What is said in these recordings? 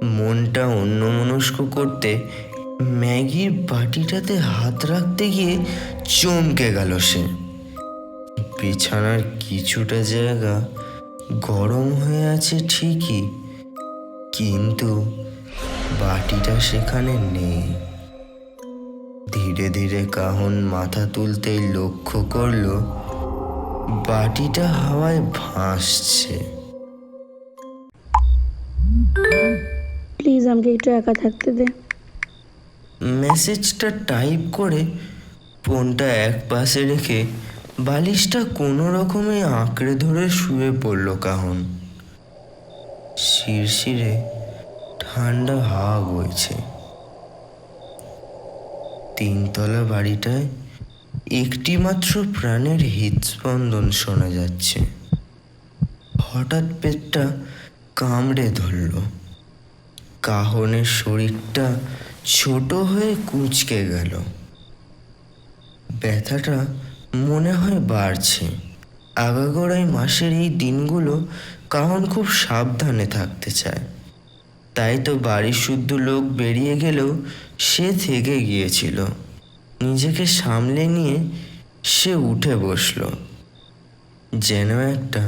মনটা অন্যমনস্ক করতে ম্যাগির বাটিটাতে হাত রাখতে গিয়ে চমকে গেল সে। বিছানার কিছুটা জায়গা গরম হয়ে আছে ঠিকই, কিন্তু বাটিটা সেখানে নেই। ধীরে ধীরে কাহন মাথা তুলতেই লক্ষ্য করল বাটিটা হাওয়ায় ভাসছে। প্লিজ আমাকে একটু একা থাকতে দে। মেসেজটা টাইপ করে ফোনটা এক পাশে রেখে বালিশটা কোনো রকমে আঁকড়ে ধরে শুয়ে পড়ল কাহন। শিরশিরে ঠান্ডা হাওয়া বইছে। তিনতলা বাড়িটায় একটি মাত্র প্রাণের হৃদস্পন্দন শোনা যাচ্ছে। হঠাৎ পেটটা কামড়ে ধরল। কাহনের শরীরটা ছোট হয়ে কুঁচকে গেল। ব্যথাটা মনে হয় বাড়ছে। আগাগোড়াই মাসের এই দিনগুলো কাহন খুব সাবধানে থাকতে চায়। তাই তো বাড়ির শুদ্ধ লোক বেরিয়ে গেলেও সে থেকে গিয়েছিল। নিজেকে সামলে নিয়ে সে উঠে বসল। যেন একটা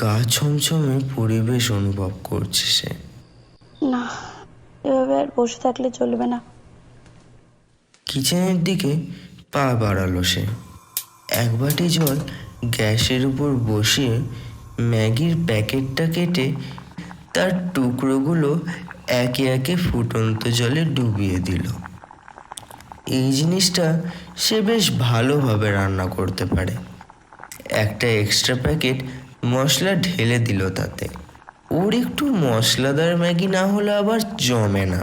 গা ছমছমে পরিবেশ অনুভব করছে সে। না, এভাবে আর বসে থাকলে চলবে না। কিচেনের দিকে পা বাড়ালো সে। এক বাটি জল গ্যাসের উপর বসিয়ে ম্যাগির প্যাকেটটা কেটে তার টুকরোগুলো একে একে ফুটন্ত জলে ডুবিয়ে দিল। এই জিনিসটা সে বেশ ভালোভাবে রান্না করতে পারে। একটা এক্সট্রা প্যাকেট মশলা ঢেলে দিল তাতে। ওর একটু মশলাদার ম্যাগি না হলে আবার জমে না।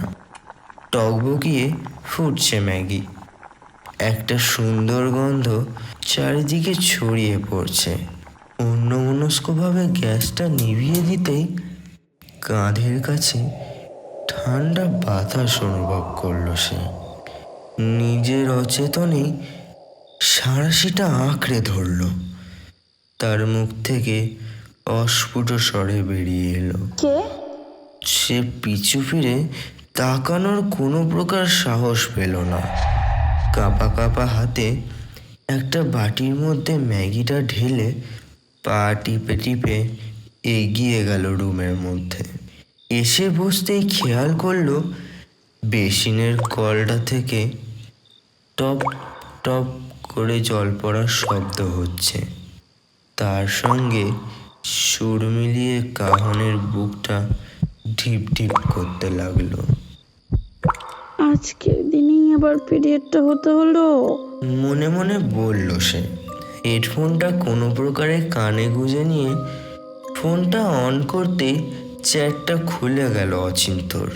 টকবকিয়ে ফুটছে ম্যাগি। একটা সুন্দর গন্ধ চারিদিকে ছড়িয়ে পড়ছে। অন্যমনস্কভাবে গ্যাসটা নিভিয়ে দিতেই কাঁধের কাছে ঠান্ডা বাতাস অনুভব করল সে। নিজের অচেতনেই সাঁড়াশিটা আঁকড়ে ধরল। তার মুখ থেকে অস্ফুট স্বরে বেরিয়ে এলো, কে? সে পিছু ফিরে তাকানোর কোনো প্রকার সাহস পেল না। কাঁপা কাঁপা হাতে একটা বাটির মধ্যে ম্যাগিটা ঢেলে পা টিপে টিপে এগিয়ে গেল রুমের মধ্যে। এসে বসতেই খেয়াল করলো বেসিনের কলটা থেকে টপ টপ করে জল পড়ার শব্দ হচ্ছে। তার সঙ্গে সুর মিলিয়ে কাহনের বুকটা ঢিপ ঢিপ করতে লাগলো। আজকের দিনেই আবার পিরিয়ডটা হতে হলো। মনে মনে বলল সে। হেডফোনটা কোনো প্রকারে কানে গুঁজে নিয়ে ফোনটা অন করতেই চ্যাটটা খুলে গেল অচিন্তর।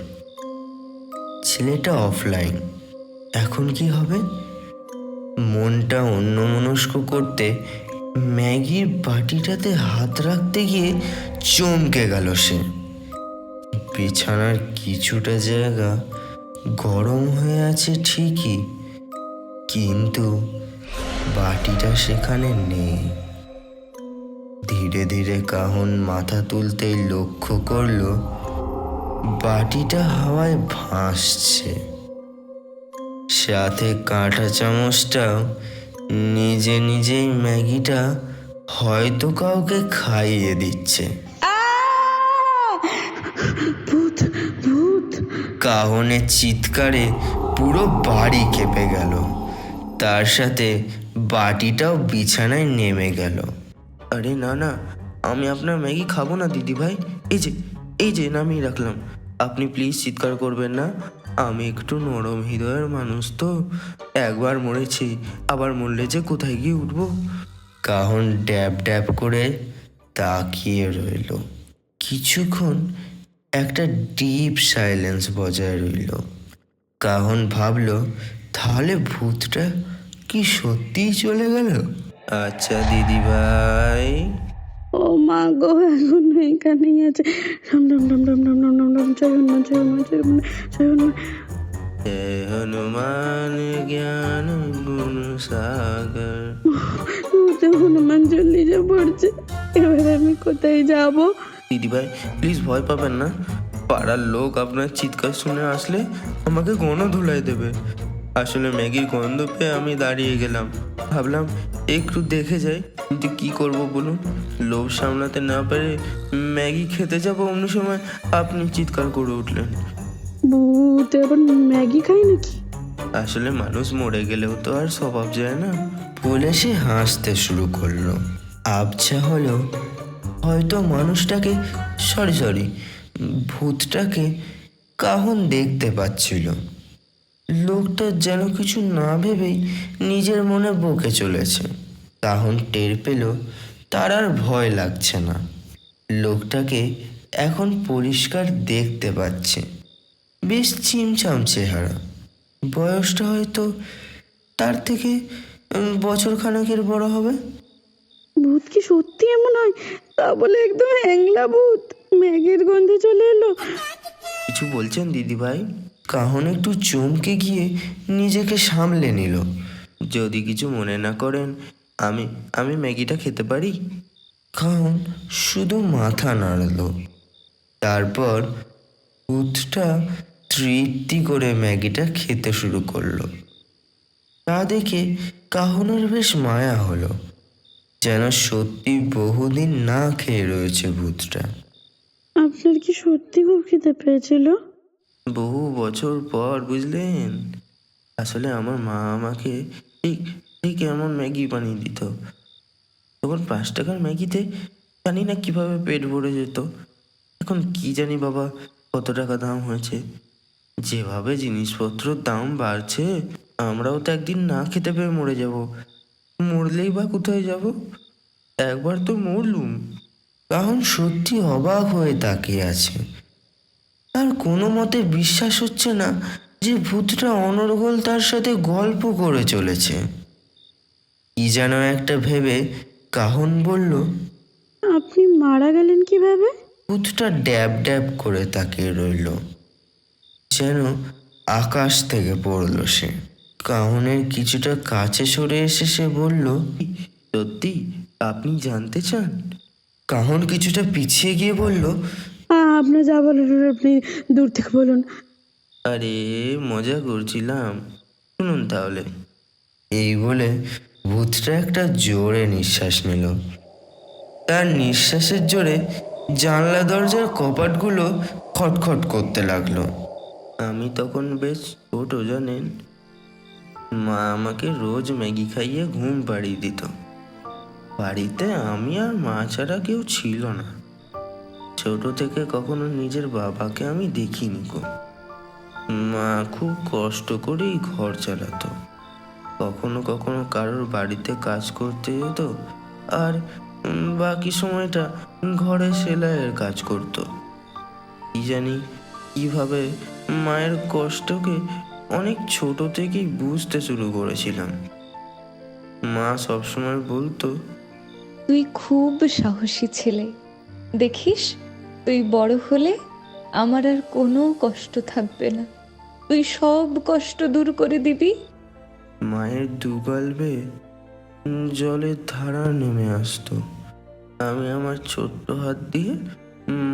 ছেলেটা অফলাইন। এখন কি হবে? মনটা অন্যমনস্ক করতে ম্যাগির বাটিটাতে হাত রাখতে গিয়ে চমকে গেল সে। বিছানার কিছুটা জায়গা গরম হয়ে আছে ঠিকই, কিন্তু বাটিটা সেখানে নেই। ধীরে ধীরে কাহন মাথা তুলতেই লক্ষ্য করল বাটিটা হাওয়ায় ভাসছে। সাথে কাঁটা চামচটাও নিজে নিজেই ম্যাগিটা হয়তো কাউকে খাইয়ে দিচ্ছে। ভূত ভূত! কাহনের চিৎকারে পুরো বাড়ি কেঁপে গেল। তার সাথে বাটিটাও বিছানায় নেমে গেল। আরে না না, আমি আপনার ম্যাগি খাবো না দিদিভাই। এই যে নামিয়ে রাখলাম। আপনি প্লিজ চিৎকার করবেন না। আমি একটু নরম হৃদয়ের মানুষ তো। একবার মরেছি, আবার মরলে যে কোথায় গিয়ে উঠবো। কাহন ড্যাব ড্যাব করে তাকিয়ে রইল। কিছুক্ষণ একটা ডিপ সাইলেন্স বজায় রইল। কাহন ভাবল, তাহলে ভূতটা কি সত্যিই চলে গেল? আচ্ছা দিদিভাই। ও মা গো, এখন এখানেই আছে। রাম রাম রাম রাম রাম রাম রাম রাম, জয় হনুমান জয় হনুমান জয় হনুমান জয় হনুমান। জয় হনুমান জ্ঞান গুণ সাগর। হনুমান চল্লিশা পড়ছে। এবার আমি কোথায় যাব? দিদিভাই প্লিজ ভয় পাবেন না। পাড়ার লোক আপনার চিৎকার শুনে আসলে আমাকে গণধোলাই দেবে। আসলে ম্যাগির গন্ধ পেয়ে আমি দাঁড়িয়ে গেলাম, ভাবলাম একটু দেখে যাই, কিন্তু কি করব বলুন? লোভ সামলাতে না পেরে ম্যাগি খেতে যাবো, অন্য সময় আপনি চিৎকার করে উঠলেন। ভূত আবার ম্যাগি খায় নাকি? আসলে মানুষ মরে গেলেও তো আর স্বভাব যায় না, বলে সে হাসতে শুরু করলো। আবছা হলো হয়তো মানুষটাকে, সরি, ভূতটাকে কাহন দেখতে পাচ্ছিল। লোকটা যেন কিছু না ভেবেই নিজের মনে বকে চলেছে। কাহন টের পেল তার আর ভয় লাগছে না। লোকটাকে এখন পরিষ্কার দেখতে পাচ্ছে, বেশ চিমচাম চেহারা, বয়সটা হয়তো তার থেকে বছর খানেকের বড় হবে। ভূত কি সত্যি এমন হয়? তা বলে একদম হ্যাংলা ভূত, ম্যাগির গন্ধে চলে এলো। কিছু বলছেন দিদিভাই? কাহন একটু চমকে গিয়ে নিজেকে সামলে নিল। যদি কিছু মনে না করেন, আমি আমি ম্যাগিটা খেতে পারি? কাহন শুধু মাথা নাড়ল। তারপর ভূতটা তৃপ্তি করে ম্যাগিটা খেতে শুরু করলো। তা দেখে কাহনের বেশ মায়া হলো, যেন সত্যি বহুদিন না খেয়ে রয়েছে ভূতটা। আপনার কি সত্যি খুব খিদে পেয়েছিল? বহু বছর পর, বুঝলেন। আসলে আমার মা আমাকে ঠিক ঠিক এমন ম্যাগি বানিয়ে দিত। তখন 5 টাকার ম্যাগিতে জানি না কিভাবে পেট ভরে যেত। এখন কি জানি বাবা কত টাকা দাম হয়েছে। যেভাবে জিনিসপত্রের দাম বাড়ছে, আমরাও তো একদিন না খেতে পেয়ে মরে যাব। মরলেই বা কোথায় যাব? একবার তো মরলুম। কারণ সত্যি অবাক হয়ে তাকিয়ে আছে। তার কোনো মতে বিশ্বাস হচ্ছে না যে ভূতটা অনর্গল তার সাথে গল্প করে চলেছে। কি যেন একটা ভেবে কাহন বলল, আপনি মারা গেলেন কিভাবে? ভূতটা ড্যাব ড্যাব করে তাকিয়ে রইল, যেন আকাশ থেকে পড়ল সে। কাহনের কিছুটা কাছে সরে এসে সে বলল, সত্যি আপনি জানতে চান? কাহন কিছুটা পিছিয়ে গিয়ে বলল, আপনার যা বলার আপনি দূর থেকে বলুন। আরে মজা করছিলাম, শুনুন তাহলে। এই বলে ভূতটা একটা জোরে নিঃশ্বাস নিল। তার নিঃশ্বাসের জোরে জানলা দরজার কপাটগুলো খটখট করতে লাগলো। আমি তখন বেশ ছোট, জানেন। মা আমাকে রোজ ম্যাগি খাইয়ে ঘুম পাড়িয়ে দিত। বাড়িতে আমি আর মা ছাড়া কেউ ছিল না। ছোট থেকে কখনো নিজের বাবাকে আমি দেখিনি গো। মা খুব কষ্ট করেই ঘর চালাতো। কখনো কখনো কারোর বাড়িতে কাজ করতে যেত, আর বাকি সময়টা ঘরে সেলাইয়ের কাজ করত। কি জানি কিভাবে মায়ের কষ্টকে অনেক ছোট থেকেই বুঝতে শুরু করেছিলাম। মা সবসময় বলতো, তুই খুব সাহসী ছেলে, দেখিস তুই বড় হলে আমার আর কোনো কষ্ট থাকবে না, তুই সব কষ্ট দূর করে দিবি। মায়ের দুগাল বেয়ে জলের ধারা নেমে আসতো। আমি আমার ছোট্ট হাত দিয়ে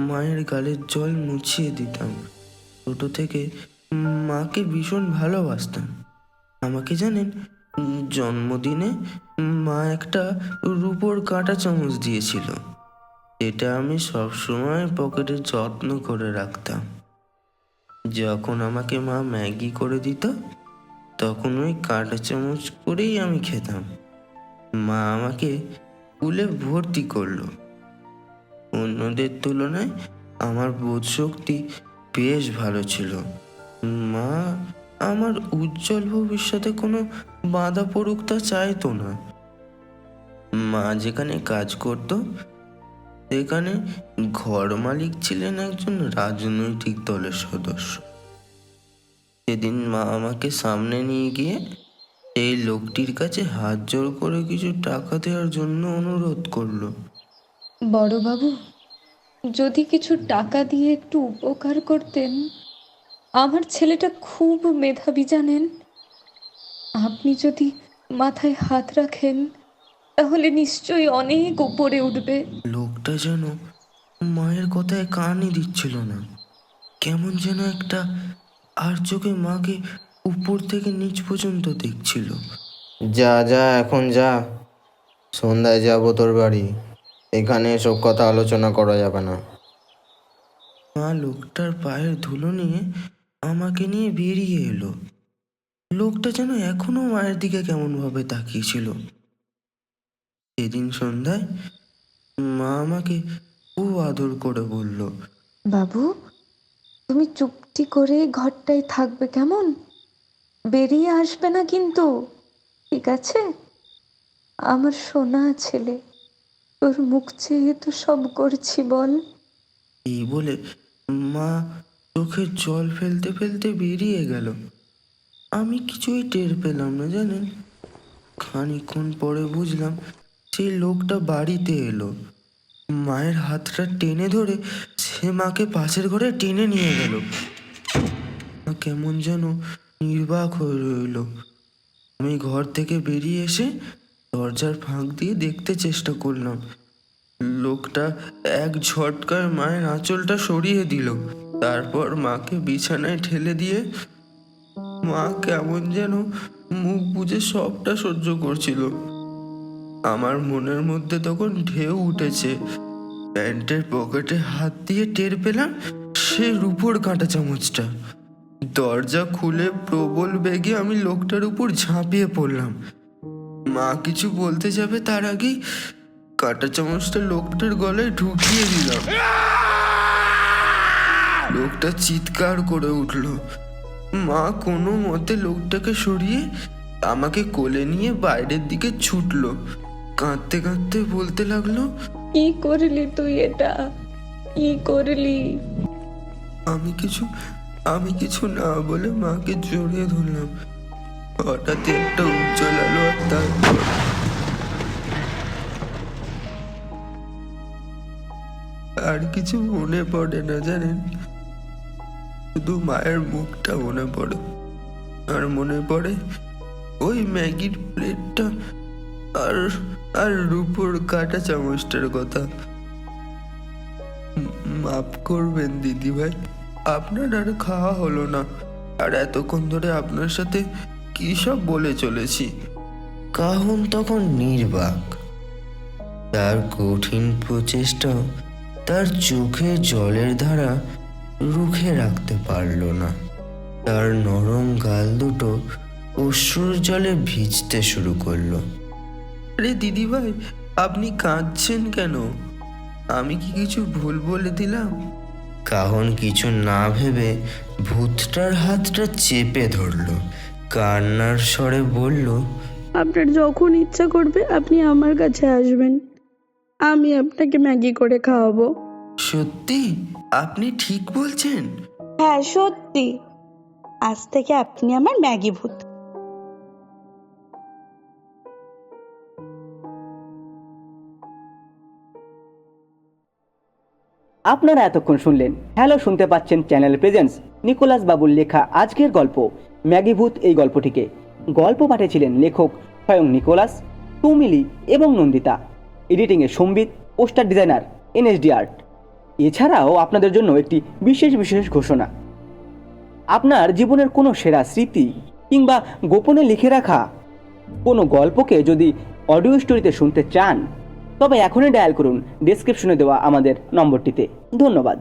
মায়ের গালের জল মুছিয়ে দিতাম। ছোট থেকে মাকে ভীষণ ভালোবাসতাম। আমাকে জানেন, জন্মদিনে মা একটা রূপোর কাঁটা চামচ দিয়েছিল। এটা আমি সবসময় পকেটে যত্ন করে রাখতাম। যখন আমাকে মা ম্যাগি করে দিত, তখন ওই কাঁটা চামচ করেই আমি খেতাম। মা আমাকে স্কুলে ভর্তি করলো। অন্যদের তুলনায় আমার বোধ শক্তি বেশ ভালো ছিল। মা আমার উজ্জ্বল ভবিষ্যতে কোনো বাধা পড়ুক তা চাইতো না। মা যেখানে কাজ করত, সেখানে ঘর মালিক ছিলেন একজন রাজনৈতিক দলের সদস্য। সেদিন মা আমাকে সামনে নিয়ে গিয়ে এই লোকটির কাছে হাত জোড় করে কিছু টাকা দেওয়ার জন্য অনুরোধ করলো। বড়বাবু, যদি কিছু টাকা দিয়ে একটু উপকার করতেন, আমার ছেলেটা খুব মেধাবী জানেন, আপনি যদি মাথায় হাত রাখেন তাহলে নিশ্চয়ই অনেক উপরে উঠবে। লোকটা যেন মায়ের কথায় কানই দিচ্ছিল না। কেমন যেন একটা আর চোখে মাকে উপর থেকে নিচ পর্যন্ত দেখছিল। যা যা এখন যা, সন্ধ্যায় যাবো তোর বাড়ি, এখানে এসব কথা আলোচনা করা যাবে না। মা লোকটার পায়ের ধুলো নিয়ে আমাকে নিয়ে বেরিয়ে এলো। লোকটা যেন এখনো মায়ের দিকে কেমনভাবে তাকিয়েছিল। সেদিন সন্ধ্যায় মা আমাকে খুব আদর করে বলল, বাবু, তুমি চুপটি করে ঘরটায় থাকবে, কেমন? বেরিয়ে আসবে না কিন্তু, ঠিক আছে? আমার সোনা ছেলে, তোর মুখ চেয়ে তো সব করছি, বল। এই বলে মা চোখের জল ফেলতে ফেলতে বেরিয়ে গেল। আমি কিছুই টের পেলাম না, জানেন। খানিকক্ষণ পরে বুঝলাম সেই লোকটা বাড়িতে এলো। মায়ের হাতটা টেনে ধরে সে মাকে পাশের ঘরে টেনে নিয়ে গেল। মা কেমন যেন নির্বাক হয়ে রইল। আমি ঘর থেকে বেরিয়ে এসে দরজার ফাঁক দিয়ে দেখতে চেষ্টা করলাম। লোকটা এক ঝটকায় মায়ের আঁচলটা সরিয়ে দিল। তারপর মাকে বিছানায় ঠেলে দিয়ে মা কেমন যেন মুখ বুজে সবটা সহ্য করছিল। আমার মনের মধ্যে তখন ঢেউ উঠেছে। প্যান্টের পকেটে হাত দিয়ে টের পেলাম সে রূপোর কাঁটা চামচটা। দরজা খুলে প্রবল বেগে আমি লোকটার উপর ঝাঁপিয়ে পড়লাম। মা কিছু বলতে যাবে তার আগেই কাঁটা চামচটা লোকটার গলায় ঢুকিয়ে দিলাম। লোকটা চিৎকার করে উঠল। মা কোনো মতে লোকটাকে সরিয়ে আমাকে কোলে নিয়ে বাইরের দিকে ছুটলো। কাঁদতে কাঁদতে বলতে লাগলো, কি করলি তুই এটা? কি করলি? আমি কিছু না বলে মাকে জড়িয়ে ধরলাম। হঠাৎ একটা উজ্জ্বল আলো আর তারপর আর কিছু মনে পড়ে না, জানেন। শুধু মায়ের মুখটা মনে পড়ে, আর মনে পড়ে ওই ম্যাগির প্লেটটা আর আর রূপোর কাঁটা চামচটার কথা। মাফ করবেন দিদি ভাই, আপনার আর খাওয়া হলো না। আর এতক্ষণ ধরে আপনার সাথে কি সব বলে চলেছি। কাহন তখন নির্বাক। তার কঠিন প্রচেষ্টা তার চোখে জলের ধারা রুখে রাখতে পারল না। তার নরম গাল দুটো অশ্রুর জলে ভিজতে শুরু করলো। আরে দিদি ভাই, আপনি কাঁদছেন কেন? আমি কি কিছু ভুল বলে দিলাম? কাহন কিছু না ভেবে ভূতটার হাতটা চেপে ধরল। কান্নার স্বরে বলল, আপনার যখন ইচ্ছা করবে আপনি আমার কাছে আসবেন, আমি আপনাকে ম্যাগি করে খাওয়াবো। সত্যি? আপনি ঠিক বলছেন? হ্যাঁ সত্যি, আজ থেকে আপনি আমার ম্যাগি ভূত। আপনারা এতক্ষণ শুনলেন হ্যালো শুনতে পাচ্ছেন চ্যানেল প্রেজেন্স নিকোলাস বাবুর লেখা আজকের গল্প ম্যাগি ভূত। এই গল্পটিকে গল্প পাঠিয়েছিলেন লেখক স্বয়ং নিকোলাস, তুমিলি এবং নন্দিতা। এডিটিংয়ে সম্বিত, পোস্টার ডিজাইনার NSD আর্ট। এছাড়াও আপনাদের জন্য একটি বিশেষ ঘোষণা। আপনার জীবনের কোনো সেরা স্মৃতি কিংবা গোপনে লিখে রাখা কোনো গল্পকে যদি অডিও স্টোরিতে শুনতে চান, তবে এখনই ডায়াল করুন ডেসক্রিপশনে দেওয়া আমাদের নম্বরটিতে। ধন্যবাদ।